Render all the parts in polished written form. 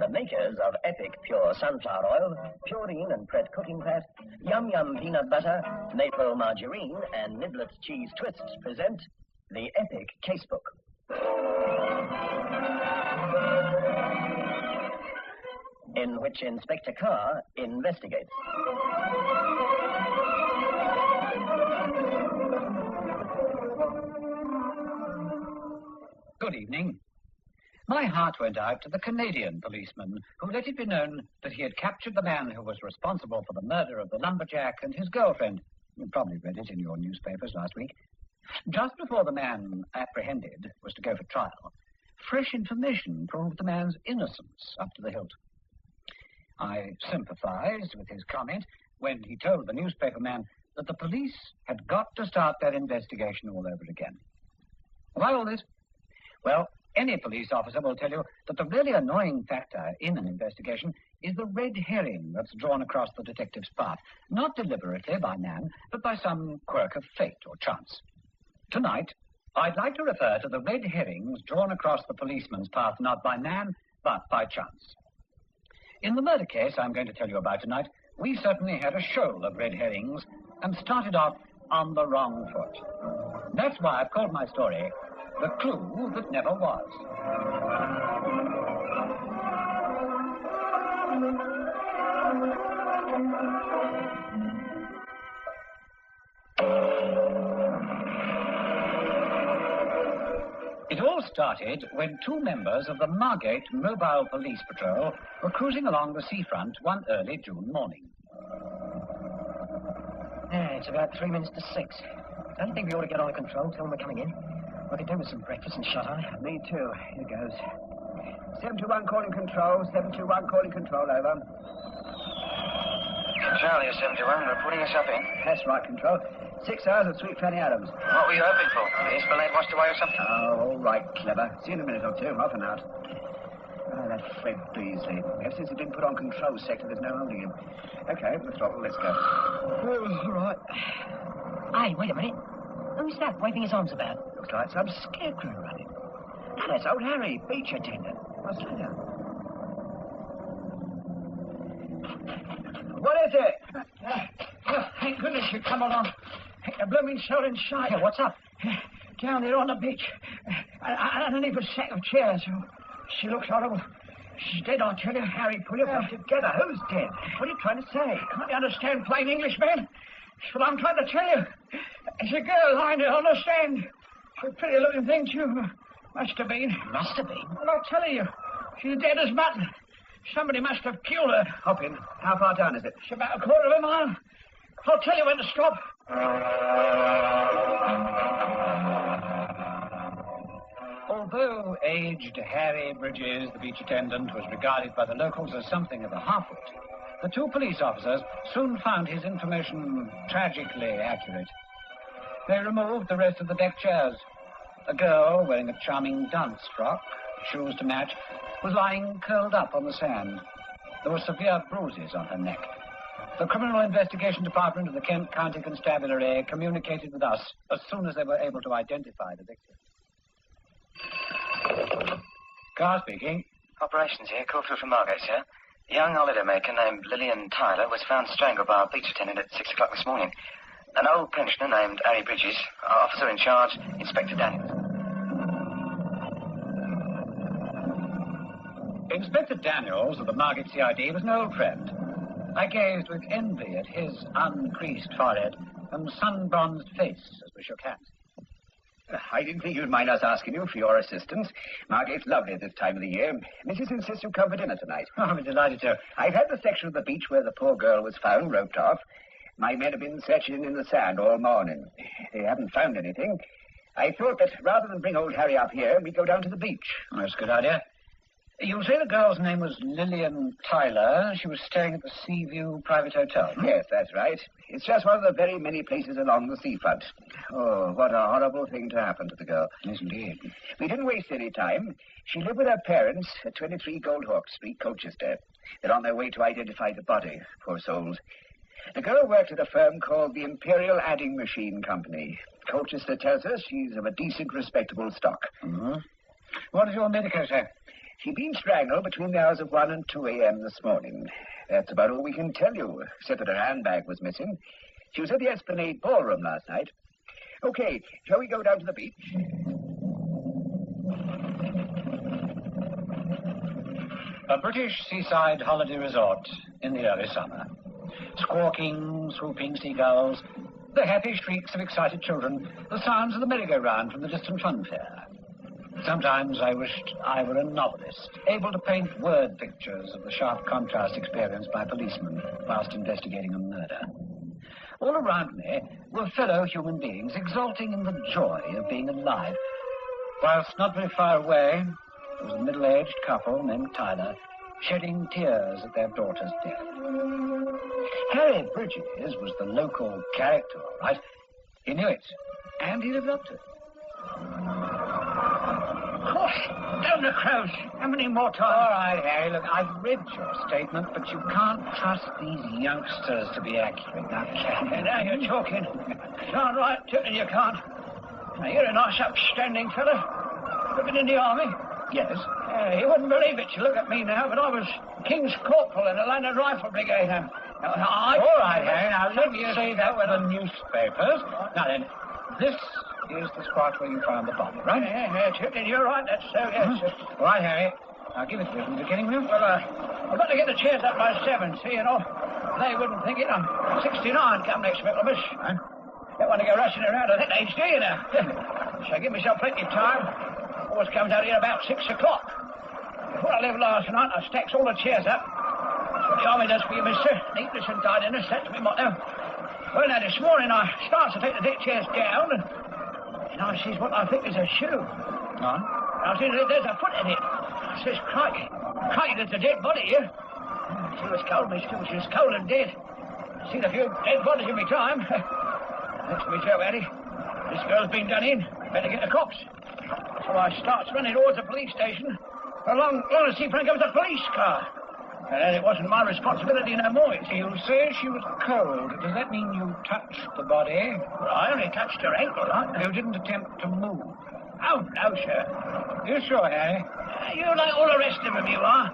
The makers of Epic Pure Sunflower Oil, Purine and Pret Cooking Fat, Yum Yum Peanut Butter, Maple Margarine, and Niblet Cheese Twists present the Epic Casebook. In which Inspector Carr investigates. Good evening. My heart went out to the Canadian policeman who let it be known that he had captured the man who was responsible for the murder of the lumberjack and his girlfriend. You probably read it in your newspapers last week. Just before the man apprehended was to go for trial, fresh information proved the man's innocence up to the hilt. I sympathized with his comment when he told the newspaperman that the police had got to start their investigation all over again. Why all this? Well, any police officer will tell you that the really annoying factor in an investigation is the red herring that's drawn across the detective's path, not deliberately by man, but by some quirk of fate or chance. Tonight, I'd like to refer to the red herrings drawn across the policeman's path, not by man, but by chance. In the murder case I'm going to tell you about tonight, we certainly had a shoal of red herrings and started off on the wrong foot. That's why I've called my story The Clue That Never Was. It all started when two members of the Margate Mobile Police Patrol were cruising along the seafront one early June morning. It's about 3 minutes to 6. Don't you think we ought to get on the control, tell them we're coming in? I could do with some breakfast and shut-eye. Me too. Here goes. 721 calling control. 721 calling control, over. Charlie, 721, reporting us up in. That's right, control. 6 hours of Sweet Fanny Adams. What were you hoping for? The Esplanade washed away or something? Oh, all right, clever. See you in a minute or two, half an hour. Oh, that Fred Beasley. Ever since he's been put on control sector, there's no holding him. Okay, the throttle, let's go. Oh, all right. Hey, wait a minute. Who's that waving his arms about? Looks like some scarecrow running. And that's old Harry, beach attendant. I'll slow down. What is it? Thank goodness you come along. A blooming shot in sight. Hey, what's up? Down there on the beach. Underneath a sack of chairs. She looks horrible. She's dead, I tell you. Harry, pull yourself together. Who's dead? What are you trying to say? Can't you understand plain English, man? That's what I'm trying to tell you. There's a girl lying there on the sand. She's a pretty-looking thing, too. Must have been. Must have been? Well, I'll tell you. She's dead as mutton. Somebody must have killed her. Hop in. How far down is it? It's about a quarter of a mile. I'll tell you when to stop. Although aged Harry Bridges, the beach attendant, was regarded by the locals as something of a half-wit, the two police officers soon found his information tragically accurate. They removed the rest of the deck chairs. A girl wearing a charming dance frock, shoes to match, was lying curled up on the sand. There were severe bruises on her neck. The Criminal Investigation Department of the Kent County Constabulary communicated with us as soon as they were able to identify the victim. Carr speaking. Operations here, call through from Margate, sir. A young holidaymaker named Lillian Tyler was found strangled by a beach attendant at 6 o'clock this morning. An old pensioner named Harry Bridges, our officer in charge, Inspector Daniels. Inspector Daniels of the Margate CID was an old friend. I gazed with envy at his uncreased forehead and sun-bronzed face as we shook hands. I didn't think you'd mind us asking you for your assistance. Margate's lovely at this time of the year. Mrs. insists you come for dinner tonight. Oh, I'll be delighted to. I've had the section of the beach where the poor girl was found roped off. My men have been searching in the sand all morning. They haven't found anything. I thought that rather than bring old Harry up here, we'd go down to the beach. That's a good idea. You say the girl's name was Lillian Tyler. She was staying at the Seaview Private Hotel. Yes, that's right. It's just one of the very many places along the seafront. Oh, what a horrible thing to happen to the girl. Yes, indeed. We didn't waste any time. She lived with her parents at 23 Goldhawk Street, Colchester. They're on their way to identify the body, poor souls. The girl worked at a firm called the Imperial Adding Machine Company. Colchester tells us she's of a decent, respectable stock. Mm-hmm. What does your medico say? She'd been strangled between the hours of 1 and 2 a.m. this morning. That's about all we can tell you, except that her handbag was missing. She was at the Esplanade Ballroom last night. Okay, shall we go down to the beach? A British seaside holiday resort in the early summer. Squawking, swooping seagulls, the happy shrieks of excited children, the sounds of the merry-go-round from the distant funfair. Sometimes I wished I were a novelist, able to paint word pictures of the sharp contrast experienced by policemen whilst investigating a murder. All around me were fellow human beings exulting in the joy of being alive, whilst not very far away was a middle-aged couple named Tyler, shedding tears at their daughter's death. Harry Bridges was the local character, all right. He knew it, and he lived up to it. Down the crows. How many more times? All right, Harry, look, I've read your statement, but you can't trust these youngsters to be accurate, now can you? Now you're talking. Darn right, Tipton, you can't. Now, you're a nice, upstanding fella. You've been in the army. Yes. You wouldn't believe it. You look at me now, but I was King's Corporal in the London Rifle Brigade. All right, Harry, now let's say that with the newspapers. Now then, this is the spot where you found the body, right? Yeah, Tipton, you're right. That's so, yes. All right, Harry. Now give it to me from the beginning, will you? Well, I've got to get the chairs up by 7, see, you know. They wouldn't think it. I'm 69 come next Michaelmas. Right. Don't want to go rushing around at that age, do you, now? So I give myself plenty of time. Always comes out here about 6 o'clock. Before I left last night, I stacks all the chairs up. That's what the army does for you, mister. Neatness and tidiness, that's me motto. Well, now, this morning I starts to take the deck chairs down, and I sees what I think is a shoe. I see there's a foot in it. I says, crikey, there's a dead body here. She was cold, miss, too. She was cold and dead. I've seen a few dead bodies in my time. That's me, Joe, Eddie. This girl's been done in. Better get the cops. So I starts running towards the police station. Along to see Frank comes a police car. And then it wasn't my responsibility no more, you see. You say she was cold. Does that mean you touched the body? Well, I only touched her ankle, right? You didn't attempt to move? Oh, no, sir. You sure, Harry? You're like all the rest of them, you are.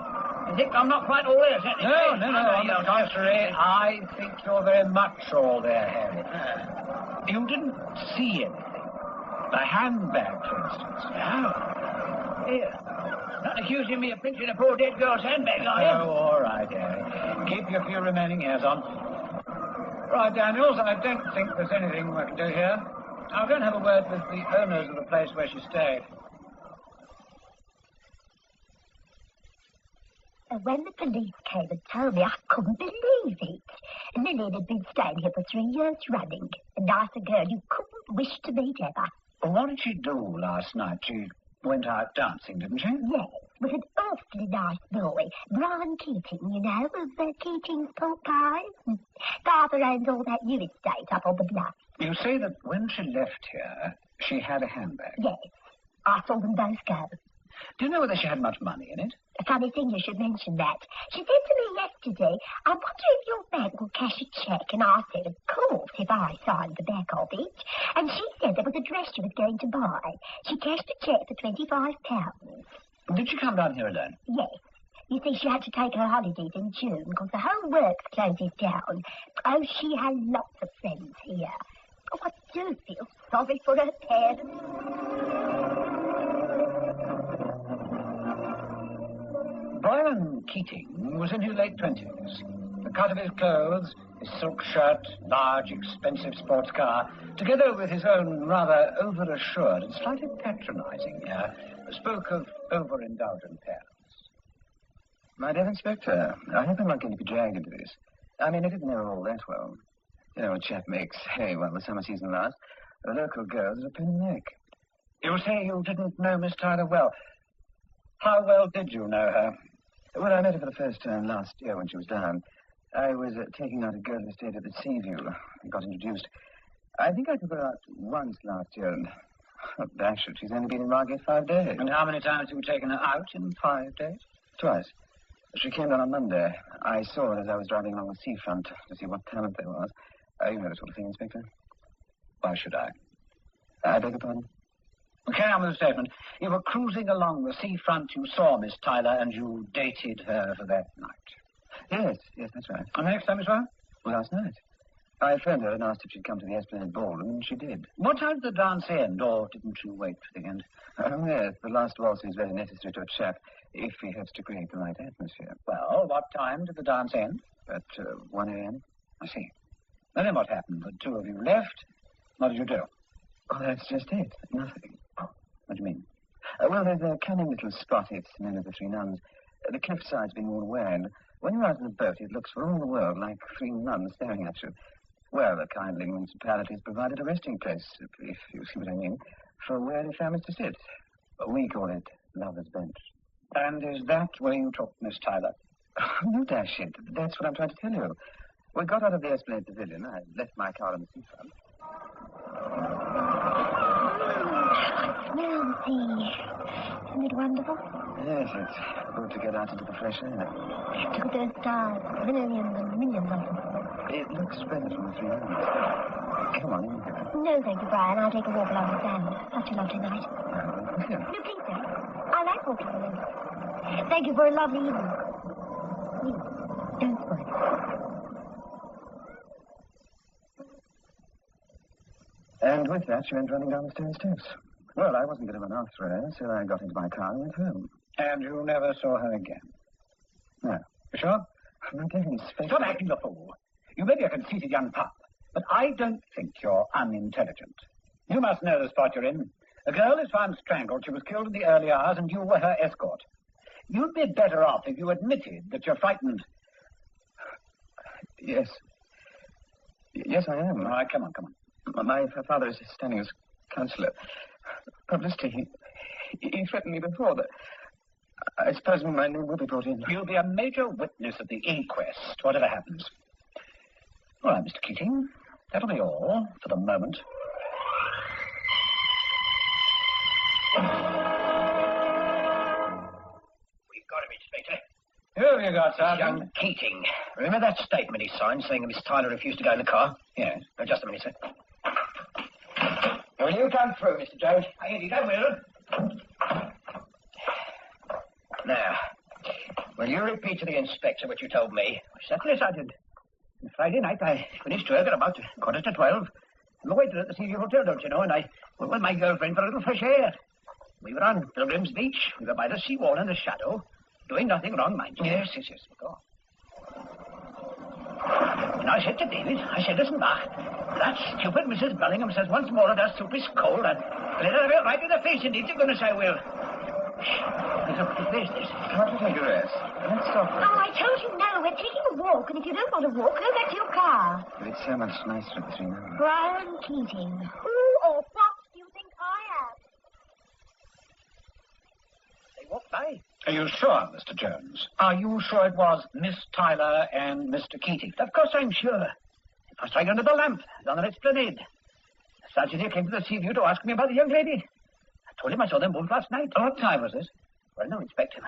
You think I'm not quite all there, is that? No. On the contrary, I think you're very much all there, Harry. You didn't see anything. The handbag, for instance. No. Here. Not accusing me of pinching a poor dead girl's handbag, are you? Oh, all right, Harry. Keep your few remaining hairs on. Right, Daniels, I don't think there's anything we can do here. I'll go and have a word with the owners of the place where she stayed. When the police came and told me, I couldn't believe it. Lillian had been staying here for 3 years running. A nicer girl you couldn't wish to meet ever. Well, what did she do last night? She went out dancing, didn't she? Yes, with an awfully nice boy. Brian Keating, you know, of Keating's Pork Pies. Father owns all that new estate up on the bluff. You say that when she left here, she had a handbag? Yes, I saw them both go. Do you know whether she had much money in it? A funny thing you should mention that. She said to me yesterday, I wonder if your bank will cash a cheque. And I said, of course, if I signed the back of it. And she said there was a dress she was going to buy. She cashed a cheque for £25. Did she come down here alone? Yes. You see, she had to take her holidays in June because the whole works closes down. Oh, she had lots of friends here. Oh, I do feel sorry for her parents. Brian Keating was in his late 20s. The cut of his clothes, his silk shirt, large, expensive sports car, together with his own rather over-assured and slightly patronizing air, spoke of over-indulgent parents. My dear Inspector, I hope I'm not going to be dragged into this. I mean, I didn't know all that well. You know, a chap makes hay while the summer season lasts. The local girls are a pain in the neck. You say you didn't know Miss Tyler well. How well did you know her? Well, I met her for the first time last year when she was down. I was taking out a girl who stayed at the Seaview. I got introduced. I think I took her out once last year, and dash it, she's only been in Margate 5 days. And how many times have you taken her out in 5 days? Twice. She came down on Monday. I saw her as I was driving along the seafront to see what talent there was. You know the sort of thing, Inspector. Why should I? I beg your pardon? Carry on with the statement. You were cruising along the seafront, you saw Miss Tyler, and you dated her for that night. Yes, that's right. And the next time you saw her? Last night. I phoned her and asked if she'd come to the Esplanade Ballroom, and she did. What time did the dance end, or didn't you wait for the end? Oh, yes, the last waltz is very necessary to a chap if he hopes to create the right atmosphere. Well, what time did the dance end? At 1 a.m. I see. And then what happened? The two of you left. What did you do? Oh, that's just it. Nothing. What do you mean? Well, there's a cunning little spot. It's known as the Three Nuns. The cliffside's been worn away, and when you're out in the boat, it looks for all the world like three nuns staring at you. Well, the kindly municipality's provided a resting place, if you see what I mean, for weary families to sit. We call it Lover's Bench. And is that where you took Miss Tyler? Oh, you dash it. That's what I'm trying to tell you. We got out of the Esplanade Pavilion. I left my car on the seafront. Smell the sea. Isn't it wonderful? Yes, it's good to get out into the fresh air. Look at those stars. Millions and millions of them. It looks better from the Three Nuns. Come on, in here. No, thank you, Brian. I'll take a walk along the sand. Such a lovely night. Here. No, please don't. I like walking alone. Thank you for a lovely evening. Please, don't spoil it. And with that, she went running down the stone steps. Well, I wasn't going to run after her, so I got into my car and went home. And you never saw her again? No. You sure? My dear Inspector... Stop acting a fool. You may be a conceited young pup, but I don't think you're unintelligent. You must know the spot you're in. A girl is found strangled. She was killed in the early hours, and you were her escort. You'd be better off if you admitted that you're frightened. Yes. Yes, I am. All right, come on. My father is standing as counselor. Publicity. He threatened me before that. I suppose my name will be brought in. You'll be a major witness at the inquest, whatever happens. All right, Mr. Keating. That'll be all for the moment. We've got him, Inspector. Who have you got, Sergeant? Young Keating. Remember that statement he signed saying that Miss Tyler refused to go in the car? Yes. Now, just a minute, sir. Will you come through, Mr. Jones? Here you go, Will. Now, will you repeat to the inspector what you told me? Certainly, Sergeant. Friday night, I finished work at about 11:15. I'm a waiter at the Sea View Hotel, don't you know, and I went with my girlfriend for a little fresh air. We were on Pilgrim's Beach. We were by the seawall in the shadow, doing nothing wrong, mind you. Yes. Go on. And I said to David, listen, Bach, that stupid Mrs. Bellingham says once more that her soup is cold, and let her have it right in the face, indeed, you're going to say, Will. Look at the face, this. Come to take a rest. Let's stop. Oh, I told you no. We're taking a walk, and if you don't want to walk, go back to your car. But it's so much nicer at the Three Nuns. Brian Keating. Who or what do you think I am? They walked by. Are you sure, Mr. Jones? Are you sure it was Miss Tyler and Mr. Keating? Of course I'm sure. It was right under the lamp, on the Esplanade. The sergeant here came to the Sea View to ask me about the young lady. I told him I saw them both last night. What time was this? Well, no, Inspector.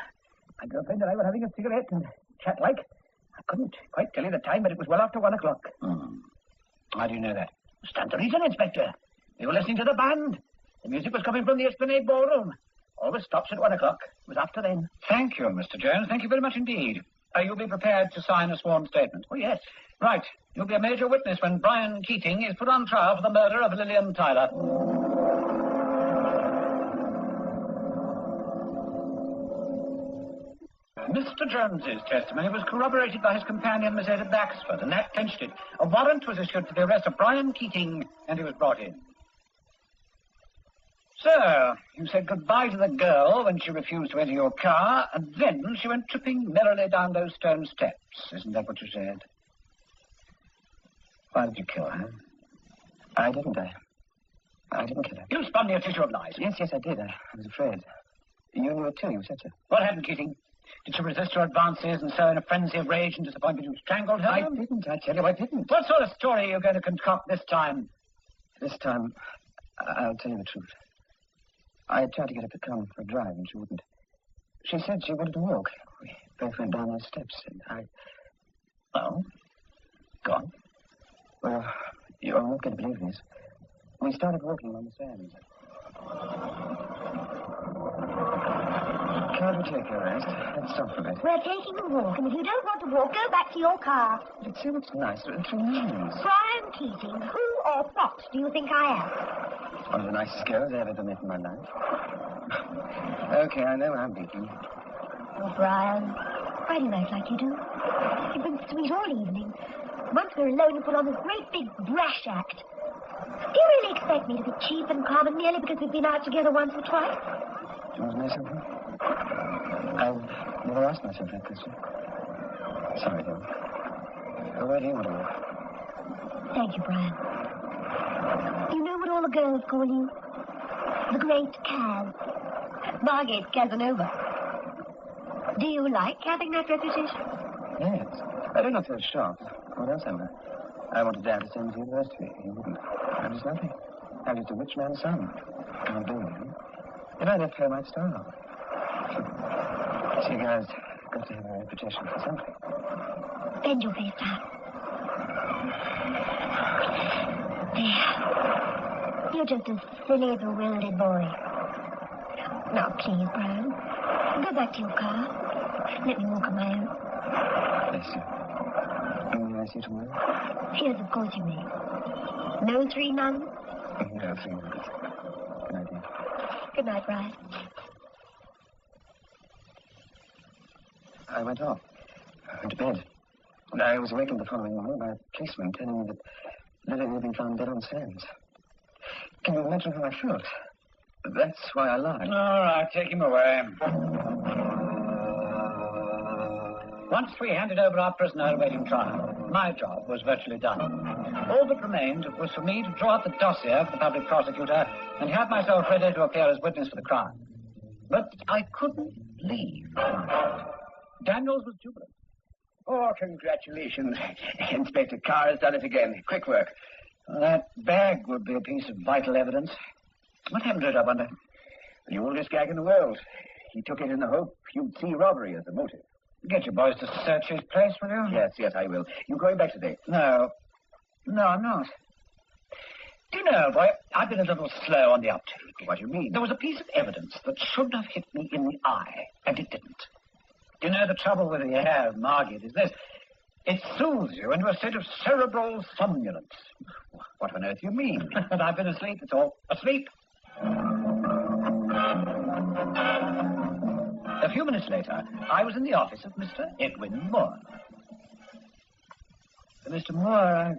My girlfriend and I were having a cigarette and chat-like. I couldn't quite tell you the time, but it was well after 1 o'clock. How do you know that? Stand to reason, Inspector. We were listening to the band. The music was coming from the Esplanade Ballroom. Always stops at 1 o'clock. It was after then. Thank you, Mr. Jones. Thank you very much indeed. You'll be prepared to sign a sworn statement? Oh, yes. Right. You'll be a major witness when Brian Keating is put on trial for the murder of Lillian Tyler. Mr. Jones's testimony was corroborated by his companion, Miss Ada Baxford, and that clinched it. A warrant was issued for the arrest of Brian Keating, and he was brought in. So, you said goodbye to the girl when she refused to enter your car, and then she went tripping merrily down those stone steps. Isn't that what you said? Why did you kill her? I didn't kill her. You spun me a tissue of lies. Yes, I did. I was afraid. You knew it too, you said so. What happened, Keating? Did she resist your advances and so in a frenzy of rage and disappointment you strangled her? I didn't, I tell you, I didn't. What sort of story are you going to concoct this time? This time, I'll tell you the truth. I tried to get her to come for a drive, and she wouldn't. She said she wanted to walk. both went down those steps, and Oh? Go on. Well, you're not going to believe this. We started walking on the sands. Can't we take a rest? Let's stop for a bit. We're taking a walk, and if you don't want to walk, go back to your car. But it's so much nicer at 3 miles. Brian Keating, who or what do you think I am? One of the nicest girls I've ever met in my life. Okay, I know I'm beating. Oh, Brian, why do you act like you do? You've been sweet all evening. Once we're alone, you put on this great big brash act. Do you really expect me to be cheap and common merely because we've been out together once or twice? Do you want to know something? I've never asked myself that question. Sorry, though. Where do you want to walk? Thank you, Brian. You know what all the girls call you? The Great Cas. Margate Casanova. Do you like having that reputation? Yes. I don't know if you're shocked. What else am I? I wanted Dad to send me to university. He wouldn't. I'm just nothing. I'm just a rich man's son. Can't do anything. If I left home, I'd starve. See, guys, got to have a reputation for something. Bend your face down. There. You're just as silly as a bewildered boy. Now, please, Brian, go back to your car. Let me walk on my own. Bless you. May I see you tomorrow? Yes, of course you may. No 3 nuns? No, 3 months. Good night, dear. Good night, Brian. I went off. I went to bed. And I was awakened the following morning by a policeman telling me that Lily had been found dead on sands. Can you imagine how I felt? That's why I lied. All right, take him away. Once we handed over our prisoner awaiting trial, my job was virtually done. All that remained was for me to draw up the dossier for the public prosecutor and have myself ready to appear as witness for the crime. But I couldn't leave. Daniels was jubilant. Oh, congratulations. Inspector Carr has done it again. Quick work. Well, that bag would be a piece of vital evidence. What happened to it, I wonder? The oldest gag in the world. He took it in the hope you'd see robbery as a motive. Get your boys to search his place, will you? Yes, I will. You going back today? No, I'm not. Do you know, boy, I've been a little slow on the uptake. What do you mean? There was a piece of evidence that should have hit me in the eye, and it didn't. Do you know the trouble with the hair, Margate, is this? It soothes you into a state of cerebral somnolence. What on earth do you mean? And I've been asleep, that's all. Asleep. A few minutes later, I was in the office of Mr. Edwin Moore. Mr. Moore,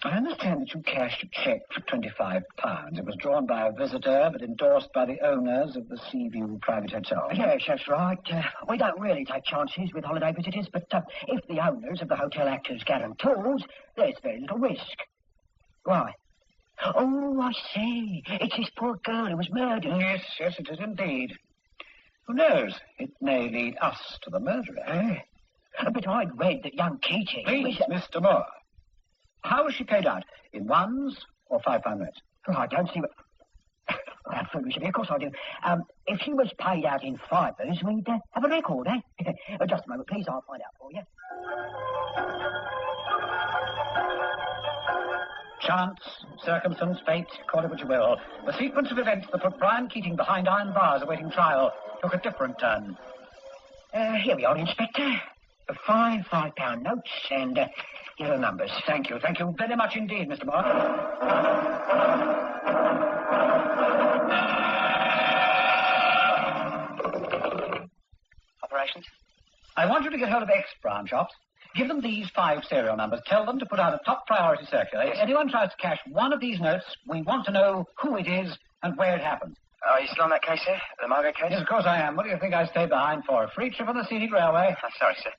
I understand that you cashed a cheque for £25. It was drawn by a visitor, but endorsed by the owners of the Seaview Private Hotel. Yes, that's right. We don't really take chances with holiday visitors, but if the owners of the hotel act as guarantors, there's very little risk. Why? Oh, I see. It's this poor girl who was murdered. Yes, it is indeed. Who knows? It may lead us to the murderer. But I'd read that young Keating... Please, Mr. Moore. How was she paid out? In ones or £5 notes? Oh, I don't see what... How foolish of you, of course I do. If she was paid out in fivers, we'd have a record, eh? Just a moment, please, I'll find out for you. Chance, circumstance, fate, call it what you will. The sequence of events that put Brian Keating behind iron bars awaiting trial took a different turn. Here we are, Inspector. 5 £5 notes, and here are numbers. Thank you very much indeed, Mr. Moore. Operations? I want you to get hold of X branch ops. Give them these 5 serial numbers. Tell them to put out a top priority circular. If anyone tries to cash one of these notes, we want to know who it is and where it happened. Are you still on that case here? The Margaret case? Yes, of course I am. What do you think I stayed behind for? A free trip on the scenic railway? I'm sorry, sir.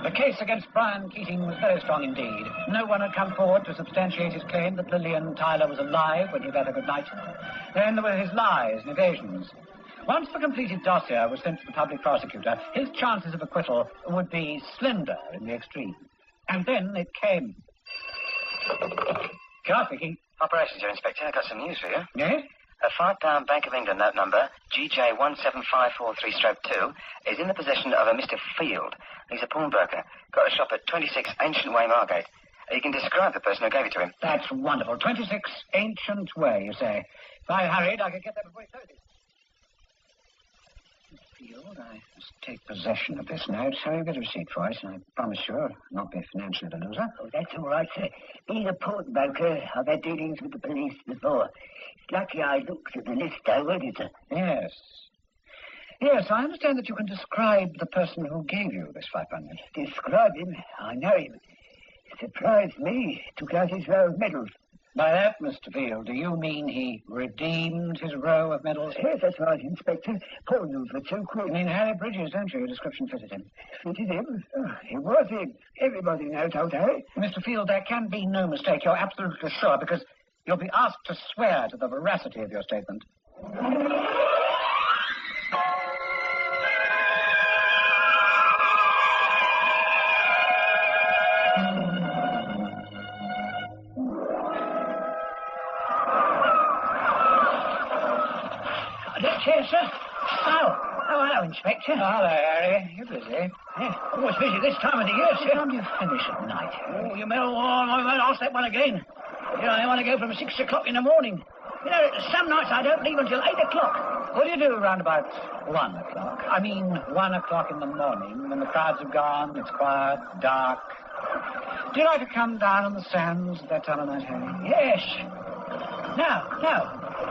The case against Brian Keating was very strong indeed. No one had come forward to substantiate his claim that Lillian Tyler was alive when he bade her good night. Then there were his lies and evasions. Once the completed dossier was sent to the public prosecutor, his chances of acquittal would be slender in the extreme. And then it came. Carr speaking. Operations, Inspector. I've got some news for you. Yes? A £5 Bank of England note number, GJ17543-2, is in the possession of a Mr. Field. He's a pawnbroker. Got a shop at 26 Ancient Way, Margate. You can describe the person who gave it to him. That's wonderful. 26 Ancient Way, you say. If I hurried, I could get there before he closes. Field, I must take possession of this note, so you get a receipt for it, and I promise you I'll not be financially the loser. Oh, that's all right, sir. Being a pawnbroker, I've had dealings with the police before. It's lucky I looked at the list, though, wasn't it, sir? Yes. Yes, I understand that you can describe the person who gave you this 500. Describe him? I know him. Surprised me. Took out his row of medals. By that, Mr. Field, do you mean he redeemed his row of medals? Yes, that's right, Inspector. Pawned them for £2. You mean Harry Bridges, don't you? Your description fitted him. Fitted him? Oh, it was him. Everybody knows old Harry. Mr. Field, there can be no mistake. You're absolutely sure, because you'll be asked to swear to the veracity of your statement. Chair, sir. Oh, hello, Inspector. Oh, hello, Harry. You're busy. Yeah, always busy this time of the year, sir. What time do you finish at night? Oh, you meddle. I'll ask that one again. You know, I want to go from 6 o'clock in the morning. You know, some nights I don't leave until 8 o'clock. What do you do round about 1 o'clock? I mean, 1 o'clock in the morning, when the crowds have gone, it's quiet, dark. Do you like to come down on the sands at that time of night, Harry? Yes. No.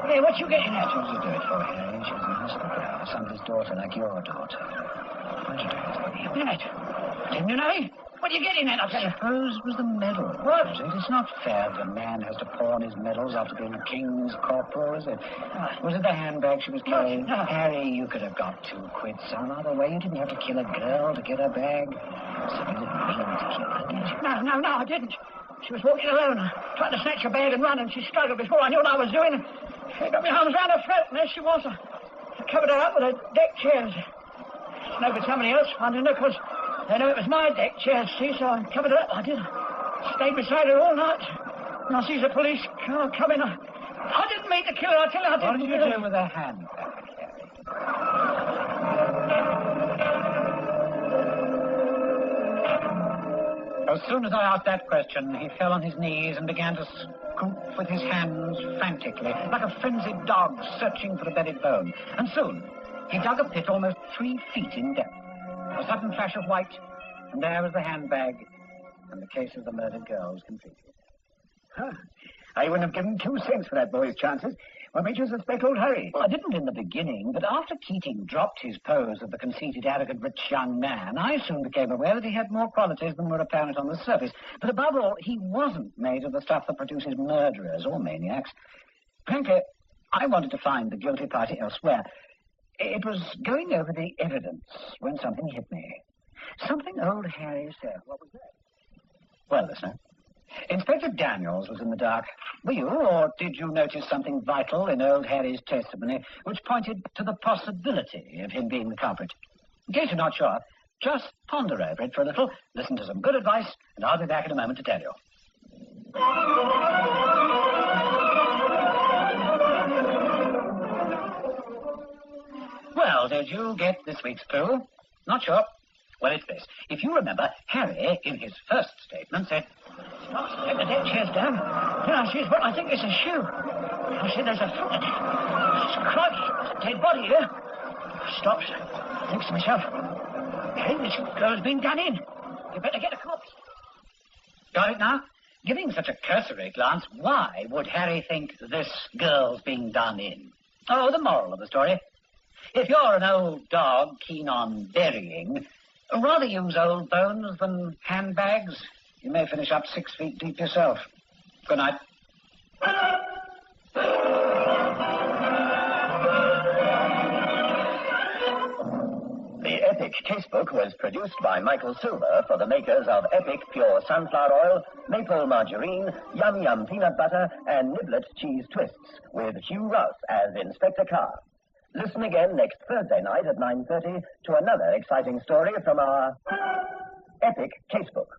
Hey, what you getting at? What do you do it for, Harry? She's an husband girl, somebody's daughter, like your daughter. Why'd you do it? You bet. Didn't you know? What are you getting at, I tell you? Suppose it was the medal. What? It's not fair that a man has to pawn his medals after being a king's corporal, is it? Was it the handbag she was carrying? No. Harry, you could have got 2 quid some other way. You didn't have to kill a girl to get her bag. So you didn't mean to kill her, did you? No, I didn't. She was walking alone. I tried to snatch her bag and run, and she struggled before I knew what I was doing. She got my arms round her throat, and there she was. I covered her up with her deck chairs. It's no good somebody else finding her, because they know it was my deck chairs, see, so I covered her up. I did. I stayed beside her all night. And I sees the police car coming. I didn't mean to kill her, I tell you, I didn't. What did you do with her handbag, Harry? As soon as I asked that question, he fell on his knees and began to scoop with his hands frantically, like a frenzied dog searching for a bedded bone. And soon, he dug a pit almost 3 feet in depth. A sudden flash of white, and there was the handbag, and the case of the murdered girl was completed. Huh. I wouldn't have given 2 cents for that boy's chances. What made you suspect old Harry? Well, I didn't in the beginning, but after Keating dropped his pose of the conceited, arrogant, rich young man, I soon became aware that he had more qualities than were apparent on the surface. But above all, he wasn't made of the stuff that produces murderers or maniacs. Frankly, I wanted to find the guilty party elsewhere. It was going over the evidence when something hit me. Something old Harry said. What was that? Well, listener, Inspector Daniels was in the dark. Were you, or did you notice something vital in old Harry's testimony which pointed to the possibility of him being the culprit? In case you're not sure, just ponder over it for a little, listen to some good advice, and I'll be back in a moment to tell you. Well, did you get this week's clue? Not sure. Well, it's this. If you remember, Harry, in his first statement, said, Stops, take the deck chairs down. Then I sees what I think is a shoe. I said there's a foot. Crikey, there's a dead body here. Stops, thinks to myself, hey, this girl's been done in. You better get a corpse. Got it now? Giving such a cursory glance, why would Harry think this girl's being done in? Oh, the moral of the story. If you're an old dog keen on burying, rather use old bones than handbags. You may finish up 6 feet deep yourself. Good night. The Epic Casebook was produced by Michael Silver for the makers of Epic Pure Sunflower Oil, Maple Margarine, Yum Yum Peanut Butter, and Niblet Cheese Twists, with Hugh Rouse as Inspector Carr. Listen again next Thursday night at 9:30 to another exciting story from our Epic Casebook.